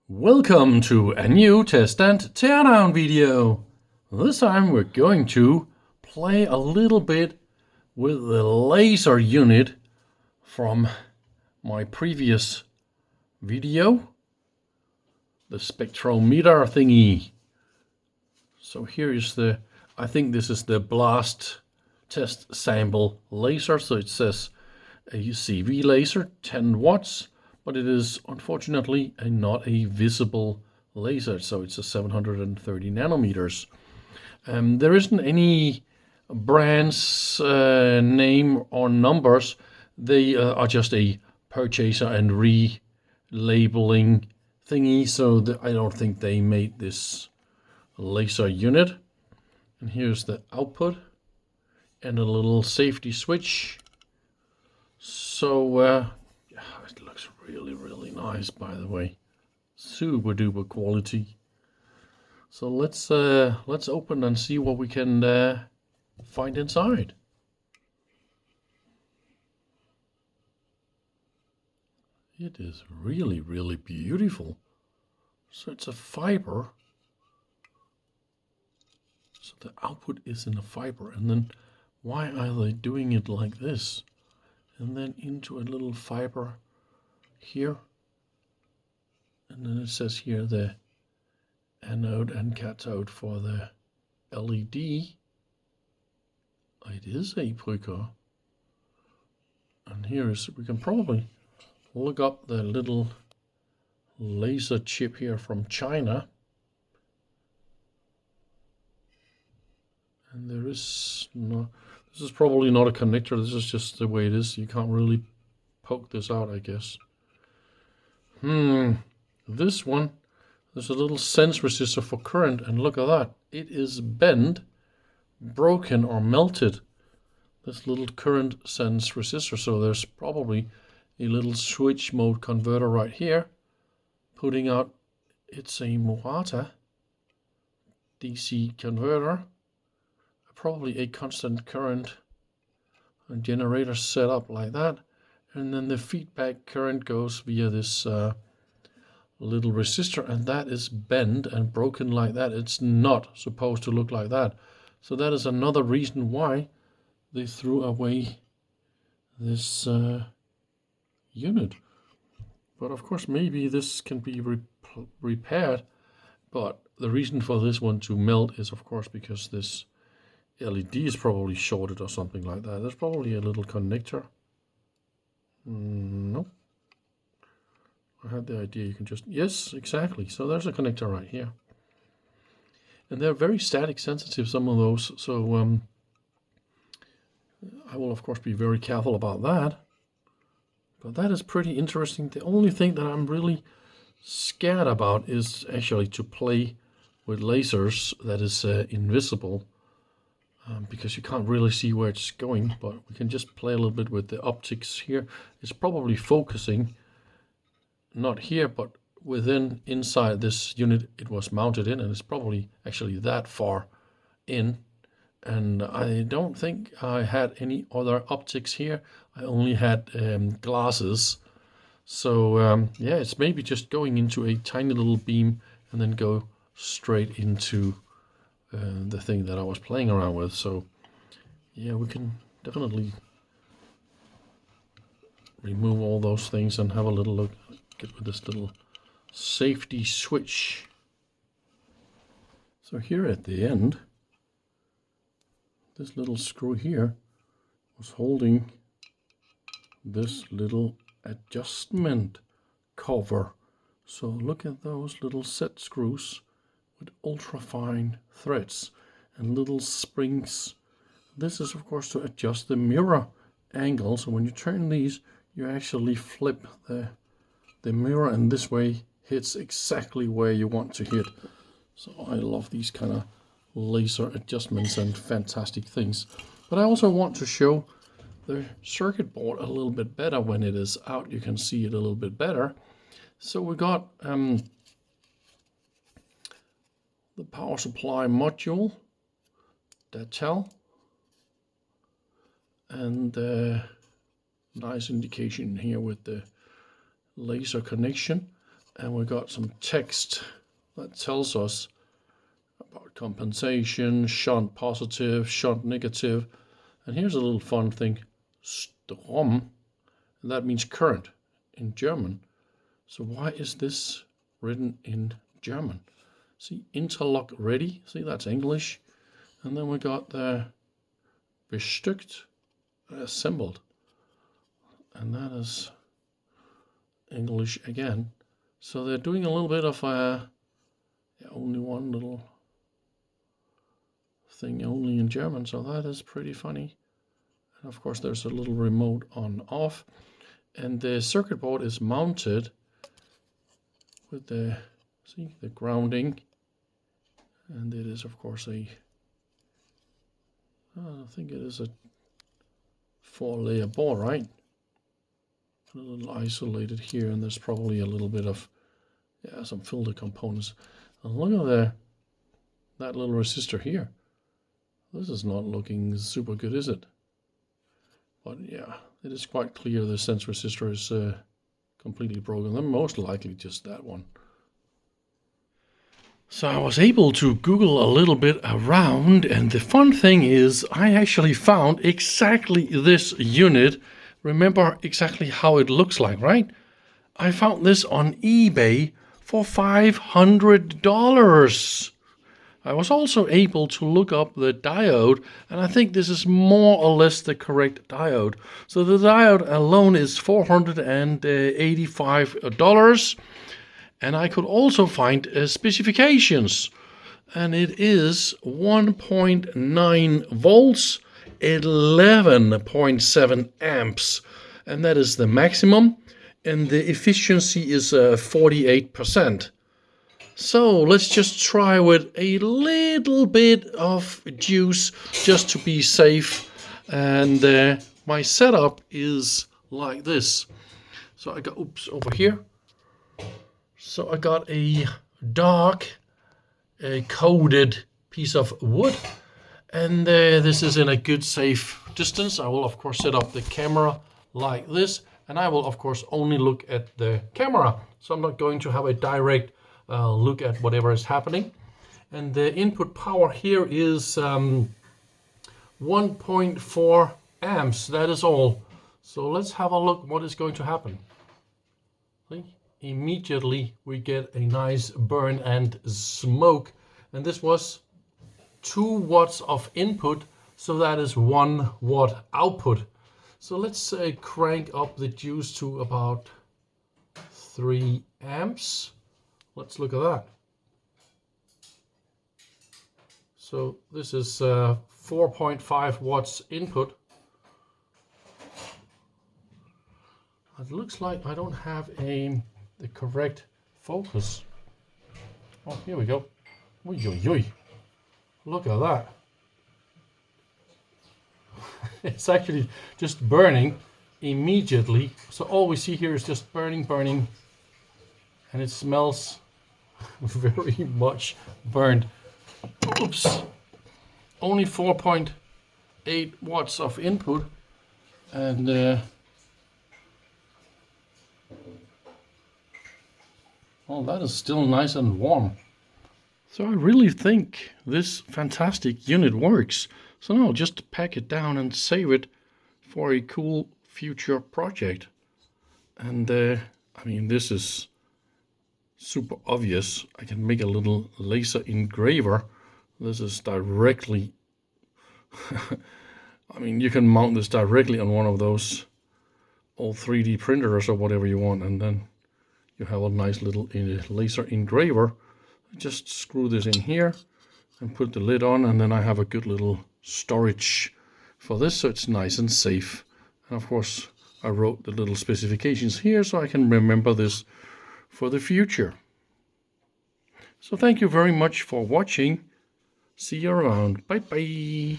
Welcome to a new test and teardown video. This time we're going to play a little bit with the laser unit from my previous video, the spectrometer thingy. So here is I think this is the blast test sample laser. So it says a CV laser, 10 watts. But it is unfortunately not a visible laser, so it's a 730 nanometers. There isn't any brand's name or numbers. They are just a purchaser and relabeling thingy, so I don't think they made this laser unit. And here's the output and a little safety switch. So it looks really nice, by the way. Super duper quality. So let's open and see what we can find inside. It is really beautiful. So it's a fiber. So the output is in a fiber, and then why are they doing it like this? And then into a little fiber here, and then it says here the anode and cathode for the LED. It is a Bruker, and here is, we can probably look up the little laser chip here from China, and there is no, this is probably not a connector, this is just the way it is. You can't really poke this out, I guess. This one, there's a little sense resistor for current, and look at that. It is bent, broken, or melted. This little current sense resistor, so there's probably a little switch mode converter right here, putting out, it's a Murata DC converter, probably a constant current and generator set up like that. And then the feedback current goes via this little resistor, and that is bent and broken like that. It's not supposed to look like that. So that is another reason why they threw away this unit. But of course, maybe this can be repaired. But the reason for this one to melt is, of course, because this LED is probably shorted or something like that. There's probably a little connector. No. I had the idea you can just, yes, exactly. So there's a connector right here. And they're very static sensitive, some of those. So I will, of course, be very careful about that. But that is pretty interesting. The only thing that I'm really scared about is actually to play with lasers that is invisible. Because you can't really see where it's going, but we can just play a little bit with the optics here. It's probably focusing, not here, but inside this unit it was mounted in, and it's probably actually that far in. And I don't think I had any other optics here. I only had glasses. So yeah, it's maybe just going into a tiny little beam and then go straight into the thing that I was playing around with. So yeah, we can definitely remove all those things and have a little look at this little safety switch. So here at the end, this little screw here was holding this little adjustment cover. So look at those little set screws with ultrafine threads and little springs. This is, of course, to adjust the mirror angle. So when you turn these, you actually flip the mirror, and this way hits exactly where you want to hit. So I love these kind of laser adjustments and fantastic things. But I also want to show the circuit board a little bit better. When it is out, you can see it a little bit better. So we got the power supply module, Datel, and nice indication here with the laser connection. And we got some text that tells us about compensation, shunt positive, shunt negative. And here's a little fun thing, Strom, and that means current in German. So why is this written in German? See, interlock ready, see that's English. And then we got the bestückt, assembled. And that is English again. So they're doing a little bit of only one little thing only in German, so that is pretty funny. And of course there's a little remote on off, and the circuit board is mounted with the grounding, and it is of course I think it is a 4-layer board, right? A little isolated here, and there's probably a little bit of some filter components. And look at that little resistor here. This is not looking super good, is it? But yeah, it is quite clear the sense resistor is completely broken. Then most likely just that one. So I was able to Google a little bit around, and the fun thing is I actually found exactly this unit. Remember exactly how it looks like, right? I found this on eBay for $500. I was also able to look up the diode, and I think this is more or less the correct diode. So the diode alone is $485, and I could also find specifications, and it is 1.9 volts, 11.7 amps, and that is the maximum, and the efficiency is 48%. So let's just try with a little bit of juice just to be safe. And my setup is like this. So I got, over here. So I got a dark coated piece of wood. And this is in a good safe distance. I will of course set up the camera like this. And I will of course only look at the camera. So I'm not going to have a direct look at whatever is happening. And the input power here is 1.4 amps. That is all. So let's have a look what is going to happen. See? Immediately we get a nice burn and smoke. And this was 2 watts of input, so that is 1 watt output. So let's crank up the juice to about 3 amps. Let's look at that. So this is 4.5 watts input. It looks like I don't have the correct focus. Oh, here we go. Oy, oy, oy. Look at that. It's actually just burning immediately. So all we see here is just burning, and it smells very much burned. Oops. Only 4.8 watts of input, and well, that is still nice and warm. So I really think this fantastic unit works. So now I'll just pack it down and save it for a cool future project. And I mean, this is super obvious. I can make a little laser engraver. This is directly, I mean, you can mount this directly on one of those old 3D printers or whatever you want, and then you have a nice little laser engraver. Just screw this in here and put the lid on, and then I have a good little storage for this, so it's nice and safe. And of course I wrote the little specifications here so I can remember this for the future. So thank you very much for watching. See you around. Bye bye.